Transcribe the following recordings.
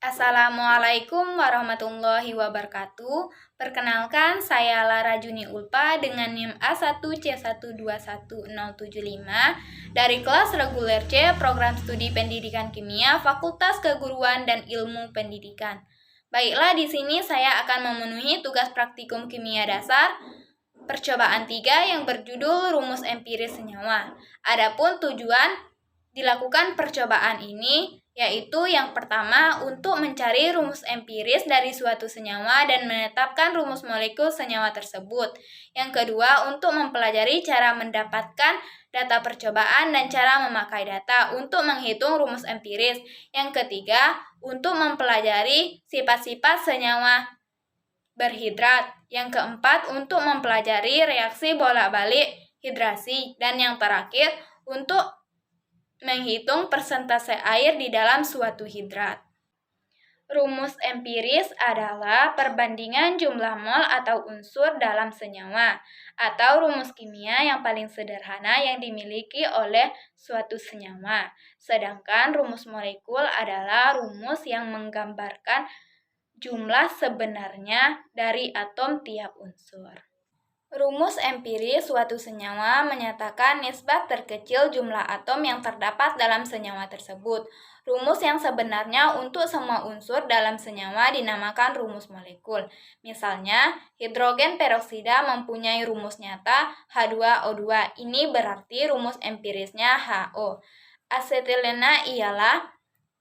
Assalamualaikum warahmatullahi wabarakatuh. Perkenalkan, saya Lara Juni Ulpa dengan NIM A1C121075 dari kelas reguler C Program Studi Pendidikan Kimia Fakultas Keguruan dan Ilmu Pendidikan. Baiklah, di sini saya akan memenuhi tugas praktikum kimia dasar percobaan 3 yang berjudul Rumus Empiris Senyawa. Adapun tujuan dilakukan percobaan ini yaitu yang pertama untuk mencari rumus empiris dari suatu senyawa dan menetapkan rumus molekul senyawa tersebut. Yang kedua untuk mempelajari cara mendapatkan data percobaan dan cara memakai data untuk menghitung rumus empiris. Yang ketiga untuk mempelajari sifat-sifat senyawa berhidrat. Yang keempat untuk mempelajari reaksi bolak-balik hidrasi. Dan yang terakhir untuk menghitung persentase air di dalam suatu hidrat. Rumus empiris adalah perbandingan jumlah mol atau unsur dalam senyawa, atau rumus kimia yang paling sederhana yang dimiliki oleh suatu senyawa. Sedangkan rumus molekul adalah rumus yang menggambarkan jumlah sebenarnya dari atom tiap unsur. Rumus empiris suatu senyawa menyatakan nisbat terkecil jumlah atom yang terdapat dalam senyawa tersebut. Rumus yang sebenarnya untuk semua unsur dalam senyawa dinamakan rumus molekul. Misalnya, hidrogen peroksida mempunyai rumus nyata H2O2. Ini berarti rumus empirisnya HO. Asetilena ialah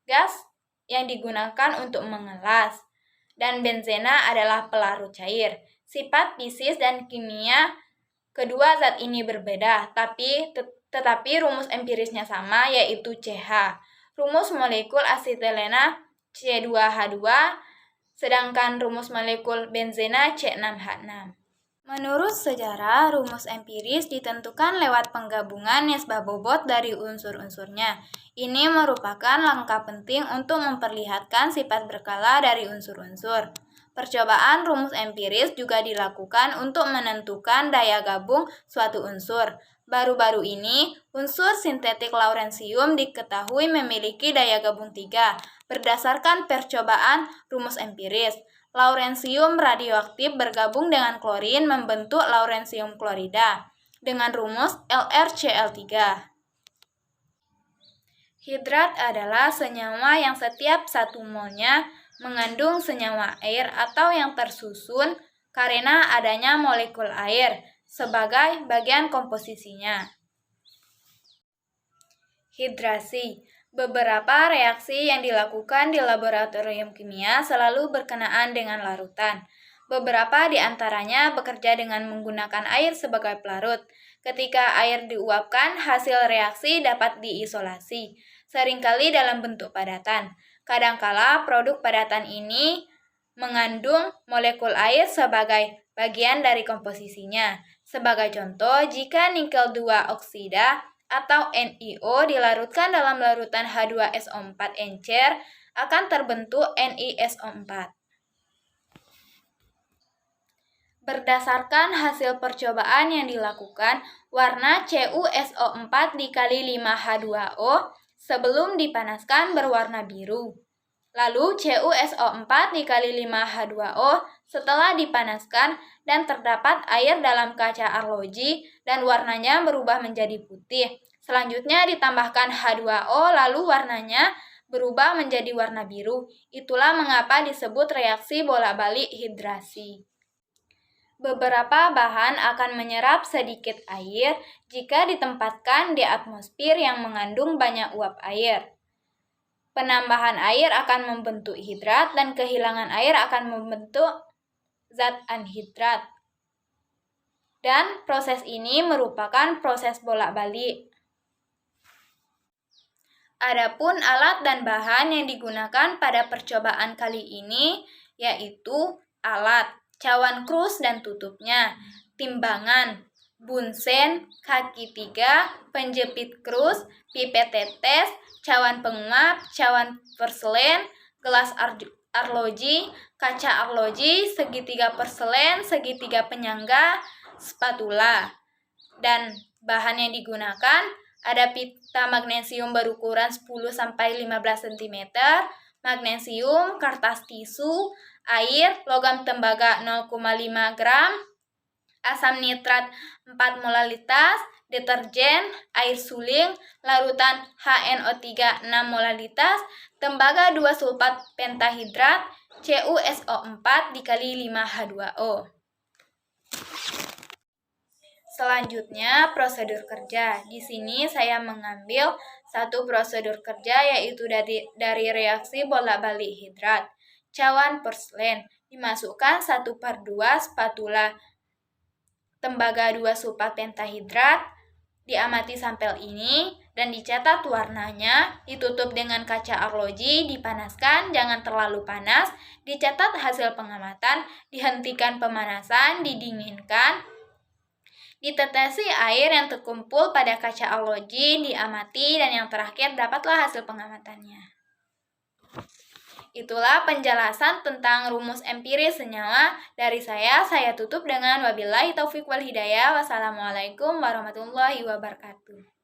gas yang digunakan untuk mengelas. Dan benzena adalah pelarut cair. Sifat fisis dan kimia kedua zat ini berbeda, tetapi rumus empirisnya sama, yaitu CH. Rumus molekul asetilena C2H2, sedangkan rumus molekul benzena C6H6. Menurut sejarah, rumus empiris ditentukan lewat penggabungan nisbah bobot dari unsur-unsurnya. Ini merupakan langkah penting untuk memperlihatkan sifat berkala dari unsur-unsur. Percobaan rumus empiris juga dilakukan untuk menentukan daya gabung suatu unsur. Baru-baru ini, unsur sintetik Lawrensium diketahui memiliki daya gabung 3 berdasarkan percobaan rumus empiris. Lawrensium radioaktif bergabung dengan klorin membentuk Lawrensium klorida dengan rumus LrCl3. Hidrat adalah senyawa yang setiap satu molnya mengandung senyawa air atau yang tersusun karena adanya molekul air sebagai bagian komposisinya. Hidrasi. Beberapa reaksi yang dilakukan di laboratorium kimia selalu berkenaan dengan larutan. Beberapa di antaranya bekerja dengan menggunakan air sebagai pelarut. Ketika air diuapkan, hasil reaksi dapat diisolasi, seringkali dalam bentuk padatan. Kadangkala produk padatan ini mengandung molekul air sebagai bagian dari komposisinya. Sebagai contoh, jika nikel 2 oksida atau NiO dilarutkan dalam larutan H2SO4 encer, akan terbentuk NiSO4. Berdasarkan hasil percobaan yang dilakukan, warna CuSO4 dikali 5H2O sebelum dipanaskan berwarna biru. Lalu CuSO4 dikali 5H2O setelah dipanaskan dan terdapat air dalam kaca arloji dan warnanya berubah menjadi putih. Selanjutnya ditambahkan H2O lalu warnanya berubah menjadi warna biru. Itulah mengapa disebut reaksi bolak-balik hidrasi. Beberapa bahan akan menyerap sedikit air jika ditempatkan di atmosfer yang mengandung banyak uap air. Penambahan air akan membentuk hidrat dan kehilangan air akan membentuk zat anhidrat. Dan proses ini merupakan proses bolak-balik. Adapun alat dan bahan yang digunakan pada percobaan kali ini yaitu alat, cawan krus dan tutupnya, timbangan, bunsen, kaki 3, penjepit krus, pipet tetes, cawan penguap, cawan porselen, gelas arloji, kaca arloji, segitiga porselen, segitiga penyangga, spatula. Dan bahan yang digunakan ada pita magnesium berukuran 10-15 cm, magnesium, kertas tisu, air, logam tembaga 0,5 gram, asam nitrat 4 molalitas, deterjen, air suling, larutan HNO3 6 molalitas, tembaga 2 sulfat pentahidrat, CuSO4 dikali 5H2O. Selanjutnya, prosedur kerja. Di sini saya mengambil satu prosedur kerja yaitu dari reaksi bolak-balik hidrat. Cawan porselen dimasukkan 1/2 spatula tembaga 2 sulfat pentahidrat, diamati sampel ini dan dicatat warnanya, ditutup dengan kaca arloji, dipanaskan, jangan terlalu panas, dicatat hasil pengamatan, dihentikan pemanasan, didinginkan, ditetesi air yang terkumpul pada kaca arloji, diamati, dan yang terakhir dapatlah hasil pengamatannya. Itulah penjelasan tentang rumus empiris senyawa dari saya. Saya tutup dengan wabillahi taufiq wal hidayah. Wassalamualaikum warahmatullahi wabarakatuh.